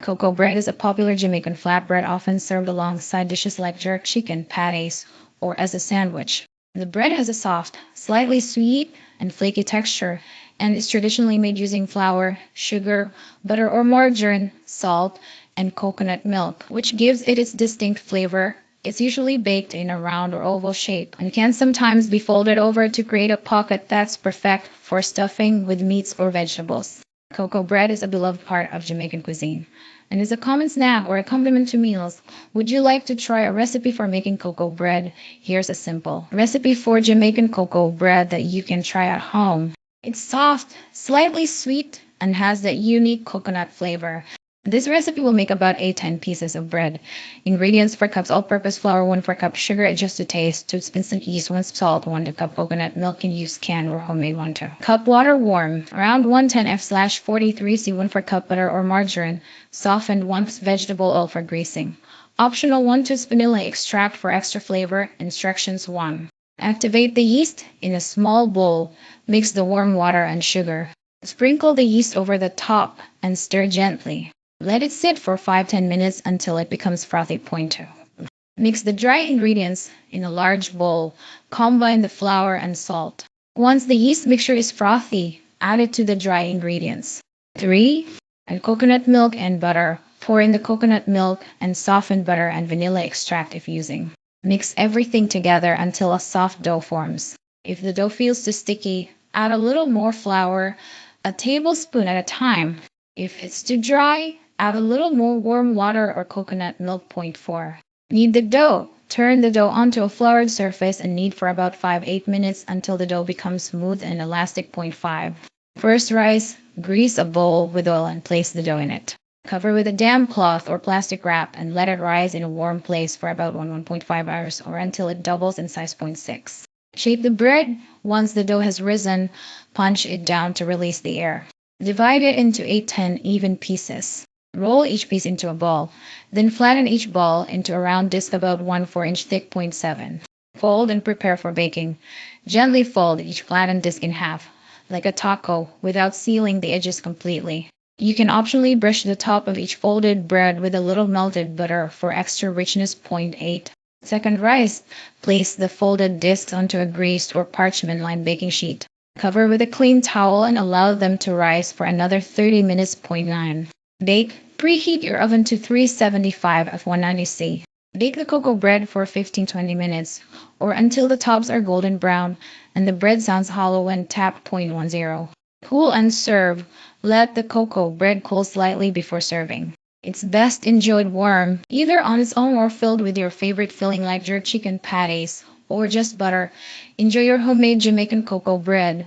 Coco bread is a popular Jamaican flatbread often served alongside dishes like jerk chicken, patties, or as a sandwich. The bread has a soft, slightly sweet, and flaky texture, and is traditionally made using flour, sugar, butter or margarine, salt, and coconut milk, which gives it its distinct flavor. It's usually baked in a round or oval shape and can sometimes be folded over to create a pocket that's perfect for stuffing with meats or vegetables. Cocoa bread is a beloved part of Jamaican cuisine and is a common snack or accompaniment to meals. Would you like to try a recipe for making cocoa bread? Here's a simple recipe for Jamaican cocoa bread that you can try at home. It's soft, slightly sweet, and has that unique coconut flavor. This recipe will make about 8 to 10 pieces of bread. Ingredients: 4 cups all-purpose flour, 1/4 cup sugar, adjust to taste, 2 instant yeast, 1 salt, 1 cup coconut milk, and use canned or homemade 1/2 cup water warm, around 110 F/43 C, 1/4 cup butter or margarine, softened 1 vegetable oil for greasing. Optional: 1 vanilla extract for extra flavor. Instructions: 1. Activate the yeast in a small bowl. Mix the warm water and sugar. Sprinkle the yeast over the top and stir gently. Let it sit for 5 to 10 minutes until it becomes frothy. Point 2. Mix the dry ingredients in a large bowl. Combine the flour and salt. Once the yeast mixture is frothy, add it to the dry ingredients. 3. Add coconut milk and butter. Pour in the coconut milk and softened butter and vanilla extract if using. Mix everything together until a soft dough forms. If the dough feels too sticky, add a little more flour, a tablespoon at a time. If it's too dry, add a little more warm water or coconut milk. Point 4. Knead the dough. Turn the dough onto a floured surface and knead for about 5 to 8 minutes until the dough becomes smooth and elastic. Point 5. First rise, grease a bowl with oil and place the dough in it. Cover with a damp cloth or plastic wrap and let it rise in a warm place for about 1.5 hours or until it doubles in size. Point 6. Shape the bread. Once the dough has risen, punch it down to release the air. Divide it into 8 to 10 even pieces. Roll each piece into a ball, then flatten each ball into a round disc about 1/4 inch thick. Point 7. Fold and prepare for baking. Gently fold each flattened disc in half, like a taco, without sealing the edges completely. You can optionally brush the top of each folded bread with a little melted butter for extra richness. Point 8. Second rise. Place the folded discs onto a greased or parchment-lined baking sheet. Cover with a clean towel and allow them to rise for another 30 minutes. Point 9. Bake. Preheat your oven to 375 at 190 C. Bake the cocoa bread for 15 to 20 minutes, or until the tops are golden brown and the bread sounds hollow when tapped. Point 10. Cool and serve. Let the cocoa bread cool slightly before serving. It's best enjoyed warm, either on its own or filled with your favorite filling like jerk chicken, patties, or just butter. Enjoy your homemade Jamaican cocoa bread.